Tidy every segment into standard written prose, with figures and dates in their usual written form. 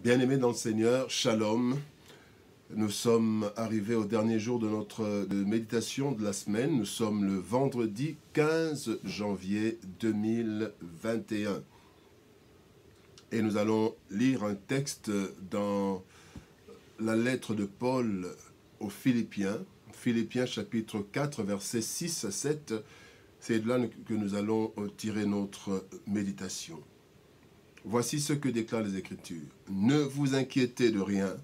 Bien-aimés dans le Seigneur, Shalom. Nous sommes arrivés au dernier jour de notre méditation de la semaine. Nous sommes le vendredi 15 janvier 2021. Et nous allons lire un texte dans la lettre de Paul aux Philippiens. Philippiens chapitre 4, versets 6 à 7. C'est de là que nous allons tirer notre méditation. Voici ce que déclarent les Écritures. Ne vous inquiétez de rien,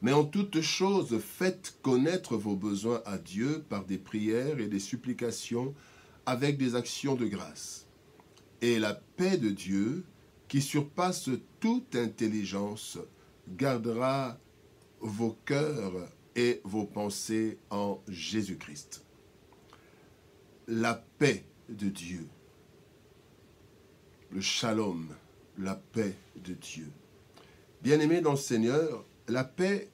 mais en toute chose, faites connaître vos besoins à Dieu par des prières et des supplications avec des actions de grâce. Et la paix de Dieu, qui surpasse toute intelligence, gardera vos cœurs et vos pensées en Jésus-Christ. La paix de Dieu, le shalom, la paix de Dieu. Bien-aimés dans le Seigneur, la paix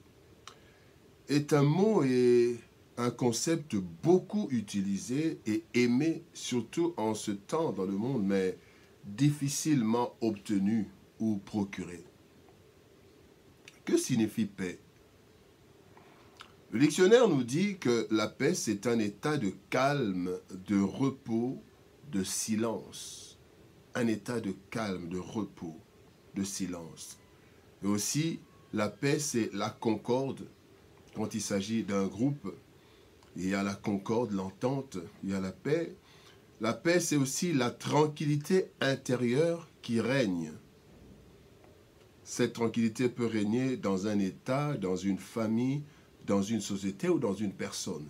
est un mot et un concept beaucoup utilisé et aimé, surtout en ce temps dans le monde, mais difficilement obtenu ou procuré. Que signifie paix? Le dictionnaire nous dit que la paix, c'est un état de calme, de repos, de silence. Un état de calme, de repos, de silence. Et aussi, la paix, c'est la concorde. Quand il s'agit d'un groupe, il y a la concorde, l'entente, il y a la paix. La paix, c'est aussi la tranquillité intérieure qui règne. Cette tranquillité peut régner dans un état, dans une famille, dans une société ou dans une personne.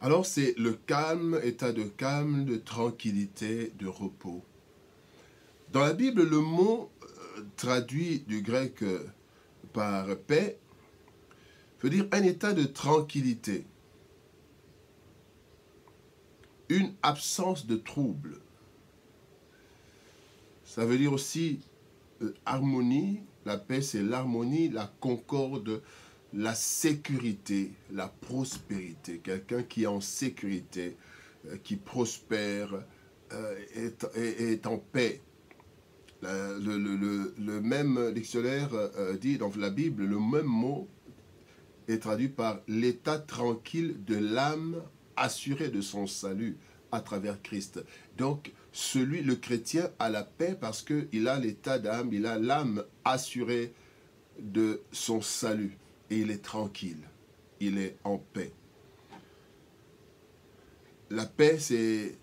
Alors c'est le calme, état de calme, de tranquillité, de repos. Dans la Bible, le mot traduit du grec par paix veut dire un état de tranquillité, une absence de trouble. Ça veut dire aussi harmonie, la paix c'est l'harmonie, la concorde, la sécurité, la prospérité. Quelqu'un qui est en sécurité, qui prospère, est en paix. Le même dictionnaire dit dans la Bible, le même mot est traduit par l'état tranquille de l'âme assurée de son salut à travers Christ. Donc, le chrétien a la paix parce qu'il a l'état d'âme, il a l'âme assurée de son salut. Et il est tranquille, il est en paix. La paix, c'est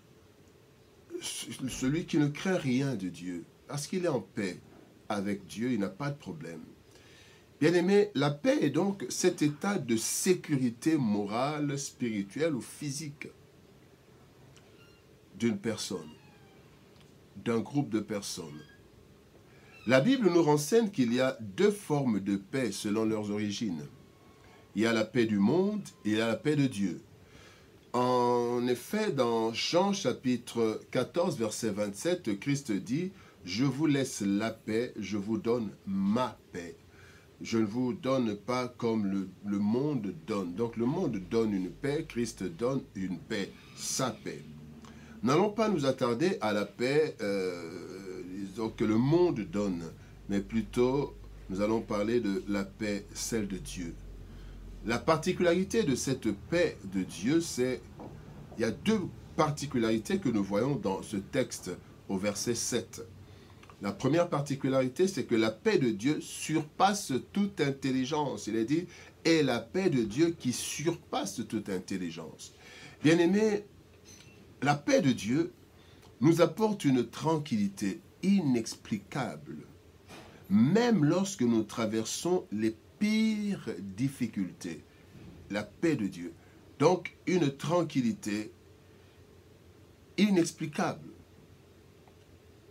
celui qui ne craint rien de Dieu. Parce qu'il est en paix avec Dieu, il n'a pas de problème. Bien-aimé, la paix est donc cet état de sécurité morale, spirituelle ou physique d'une personne, d'un groupe de personnes. La Bible nous renseigne qu'il y a deux formes de paix selon leurs origines. Il y a la paix du monde et il y a la paix de Dieu. En effet, dans Jean chapitre 14, verset 27, Christ dit « Je vous laisse la paix, je vous donne ma paix. Je ne vous donne pas comme le monde donne. » Donc le monde donne une paix, Christ donne une paix, sa paix. N'allons pas nous attarder à la paix que le monde donne, mais plutôt nous allons parler de la paix, celle de Dieu. La particularité de cette paix de Dieu, c'est, il y a deux particularités que nous voyons dans ce texte au verset 7. La première particularité, c'est que la paix de Dieu surpasse toute intelligence. Il est dit, et la paix de Dieu qui surpasse toute intelligence. Bien-aimés, la paix de Dieu nous apporte une tranquillité inexplicable, même lorsque nous traversons les pires difficultés. La paix de Dieu. Donc, une tranquillité inexplicable.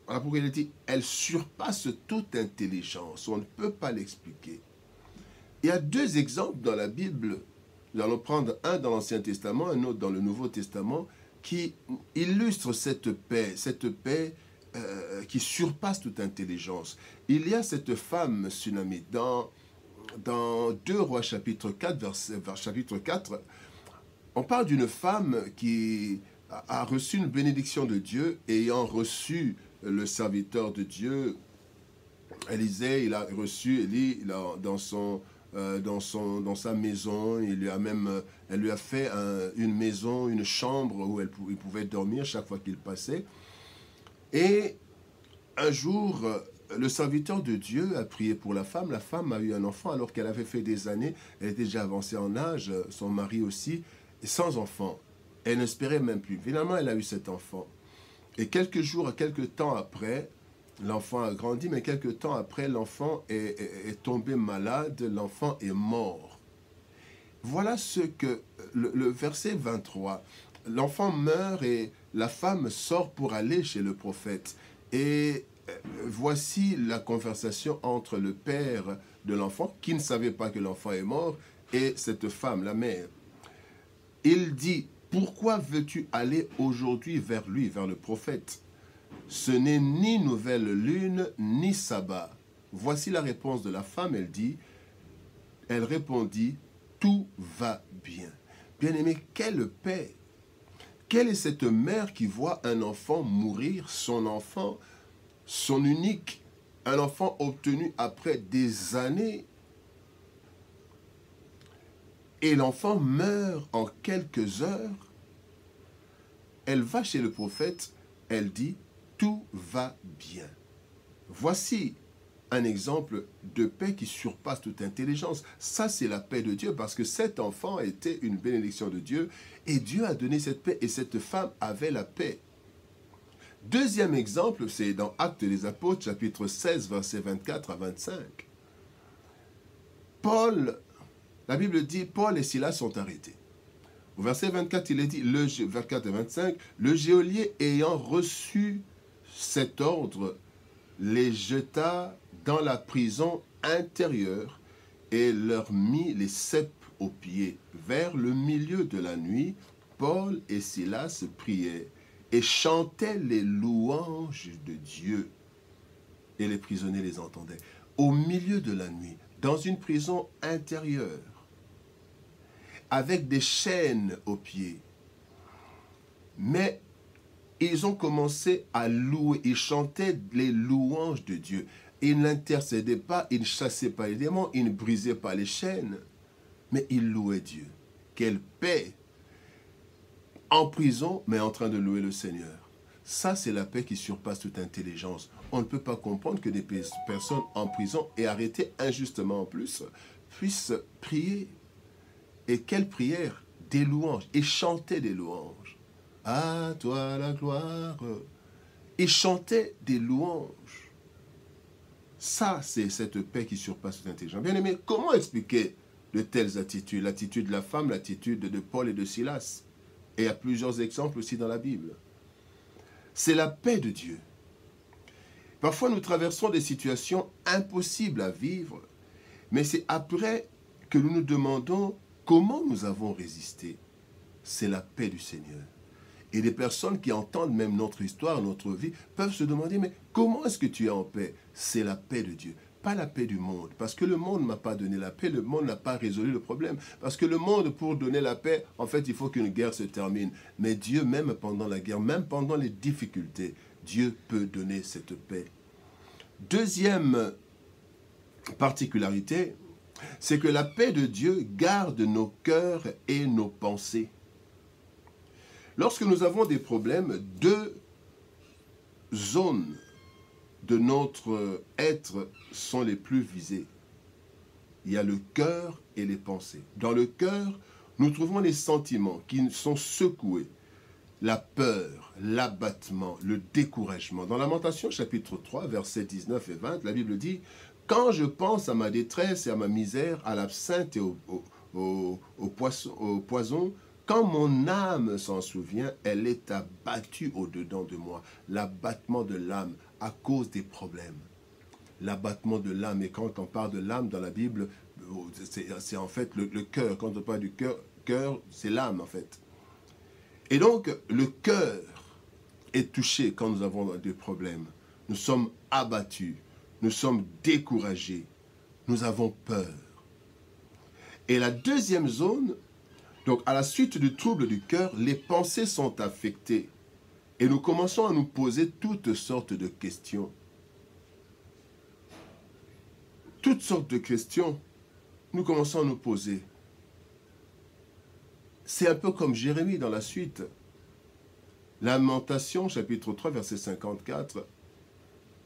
Voilà pourquoi il est dit, elle surpasse toute intelligence. On ne peut pas l'expliquer. Il y a deux exemples dans la Bible. Nous allons prendre un dans l'Ancien Testament, un autre dans le Nouveau Testament, qui illustre cette paix qui surpasse toute intelligence. Il y a cette femme sunamite dans 2 Rois chapitre 4, chapitre 4, on parle d'une femme qui a reçu une bénédiction de Dieu, ayant reçu le serviteur de Dieu Élisée, il a reçu Élie dans sa maison. Elle lui a fait une maison, une chambre où il pouvait dormir chaque fois qu'il passait. Et un jour, le serviteur de Dieu a prié pour la femme. La femme a eu un enfant alors qu'elle avait fait des années. Elle était déjà avancée en âge, son mari aussi, et sans enfant. Elle n'espérait même plus. Finalement, elle a eu cet enfant. Et quelques temps après, l'enfant a grandi, mais quelques temps après, l'enfant est tombé malade, l'enfant est mort. Voilà ce que le verset 23. L'enfant meurt et la femme sort pour aller chez le prophète. Et voici la conversation entre le père de l'enfant, qui ne savait pas que l'enfant est mort, et cette femme, la mère. Il dit, pourquoi veux-tu aller aujourd'hui vers lui, vers le prophète? Ce n'est ni nouvelle lune, ni sabbat. Voici la réponse de la femme, elle répondit, tout va bien. Bien-aimé, quelle paix! Quelle est cette mère qui voit un enfant mourir, son enfant, son unique, un enfant obtenu après des années, et l'enfant meurt en quelques heures? Elle va chez le prophète, elle dit, tout va bien. Voici un exemple de paix qui surpasse toute intelligence. Ça, c'est la paix de Dieu, parce que cet enfant était une bénédiction de Dieu, et Dieu a donné cette paix, et cette femme avait la paix. Deuxième exemple, c'est dans Actes des Apôtres, chapitre 16, versets 24 à 25. La Bible dit, Paul et Silas sont arrêtés. Au verset 24, il est dit, 24 et 25, le geôlier ayant reçu cet ordre, les jeta dans la prison intérieure et leur mit les ceps aux pieds. Vers le milieu de la nuit, Paul et Silas priaient et chantaient les louanges de Dieu. Et les prisonniers les entendaient. Au milieu de la nuit, dans une prison intérieure, avec des chaînes aux pieds. Mais ils ont commencé à louer, ils chantaient les louanges de Dieu. Ils n'intercédaient pas, ils ne chassaient pas les démons, ils ne brisaient pas les chaînes, mais ils louaient Dieu. Quelle paix! En prison, mais en train de louer le Seigneur. Ça, c'est la paix qui surpasse toute intelligence. On ne peut pas comprendre que des personnes en prison et arrêtées injustement en plus puissent prier. Et quelle prière! Des louanges, et chanter des louanges. À toi la gloire. Et chanter des louanges. Ça, c'est cette paix qui surpasse toute intelligence. Bien aimé, comment expliquer de telles attitudes? L'attitude de la femme, l'attitude de Paul et de Silas. Et il y a plusieurs exemples aussi dans la Bible. C'est la paix de Dieu. Parfois, nous traversons des situations impossibles à vivre, mais c'est après que nous nous demandons comment nous avons résisté. C'est la paix du Seigneur. Et les personnes qui entendent même notre histoire, notre vie, peuvent se demander, mais comment est-ce que tu es en paix? C'est la paix de Dieu, pas la paix du monde. Parce que le monde ne m'a pas donné la paix, le monde n'a pas résolu le problème. Parce que le monde, pour donner la paix, en fait, il faut qu'une guerre se termine. Mais Dieu, même pendant la guerre, même pendant les difficultés, Dieu peut donner cette paix. Deuxième particularité, c'est que la paix de Dieu garde nos cœurs et nos pensées. Lorsque nous avons des problèmes, deux zones de notre être sont les plus visées. Il y a le cœur et les pensées. Dans le cœur, nous trouvons les sentiments qui sont secoués. La peur, l'abattement, le découragement. Dans Lamentation, chapitre 3, versets 19 et 20, la Bible dit « Quand je pense à ma détresse et à ma misère, à l'absinthe et au poison, quand mon âme s'en souvient, elle est abattue au-dedans de moi. » L'abattement de l'âme à cause des problèmes. L'abattement de l'âme. Et quand on parle de l'âme dans la Bible, c'est en fait le cœur. Quand on parle du cœur, c'est l'âme en fait. Et donc, le cœur est touché quand nous avons des problèmes. Nous sommes abattus, nous sommes découragés, nous avons peur. Et la deuxième zone, donc à la suite du trouble du cœur, les pensées sont affectées. Et nous commençons à nous poser toutes sortes de questions. toutes sortes de questions, nous commençons à nous poser. C'est un peu comme Jérémie dans la suite. Lamentation, chapitre 3, verset 54.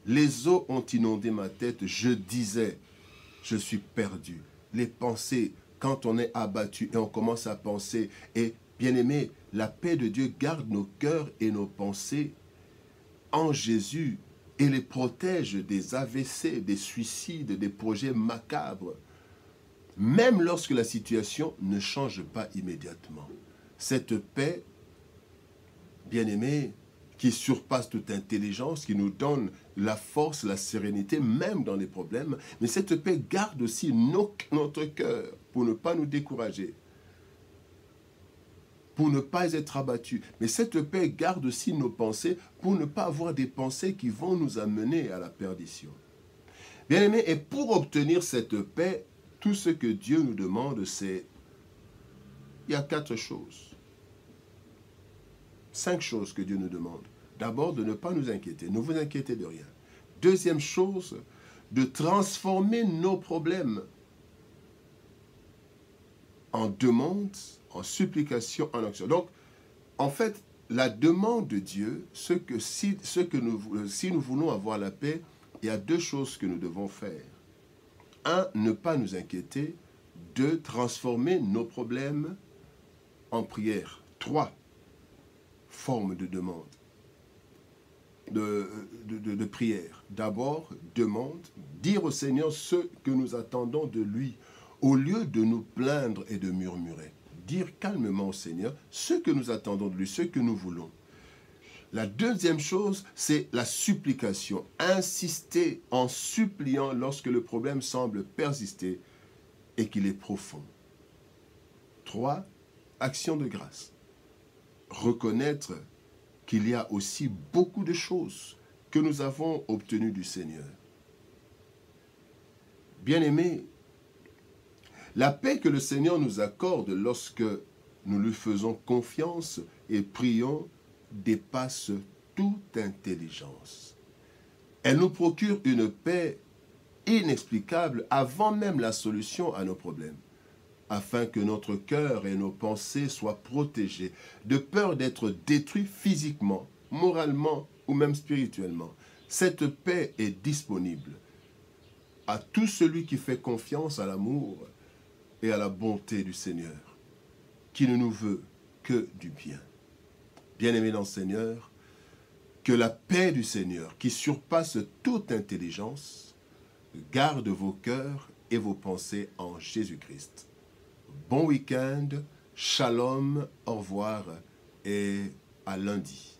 Les eaux ont inondé ma tête, je disais, je suis perdu. Les pensées, quand on est abattu et on commence à penser, et bien aimé, la paix de Dieu garde nos cœurs et nos pensées en Jésus et les protège des AVC, des suicides, des projets macabres, même lorsque la situation ne change pas immédiatement. Cette paix, bien aimé, qui surpasse toute intelligence, qui nous donne la force, la sérénité, même dans les problèmes. Mais cette paix garde aussi notre cœur pour ne pas nous décourager, pour ne pas être abattus. Mais cette paix garde aussi nos pensées pour ne pas avoir des pensées qui vont nous amener à la perdition. Bien aimé, et pour obtenir cette paix, tout ce que Dieu nous demande, c'est... Il y a 4 choses. 5 choses que Dieu nous demande. D'abord, de ne pas nous inquiéter. Ne vous inquiétez de rien. Deuxième chose, de transformer nos problèmes en demande, en supplication, en action. Donc, en fait, la demande de Dieu, si nous voulons avoir la paix, il y a 2 choses que nous devons faire. 1, ne pas nous inquiéter. 2, transformer nos problèmes en prière. 3, forme de demande, de prière. D'abord, demande, dire au Seigneur ce que nous attendons de lui, au lieu de nous plaindre et de murmurer. Dire calmement au Seigneur ce que nous attendons de lui, ce que nous voulons. La deuxième chose, c'est la supplication. Insister en suppliant lorsque le problème semble persister et qu'il est profond. 3, action de grâce. Reconnaître qu'il y a aussi beaucoup de choses que nous avons obtenues du Seigneur. Bien-aimés, la paix que le Seigneur nous accorde lorsque nous lui faisons confiance et prions dépasse toute intelligence. Elle nous procure une paix inexplicable avant même la solution à nos problèmes, afin que notre cœur et nos pensées soient protégés, de peur d'être détruits physiquement, moralement ou même spirituellement. Cette paix est disponible à tout celui qui fait confiance à l'amour et à la bonté du Seigneur, qui ne nous veut que du bien. Bien-aimés dans le Seigneur, que la paix du Seigneur, qui surpasse toute intelligence, garde vos cœurs et vos pensées en Jésus-Christ. Bon week-end, shalom, au revoir et à lundi.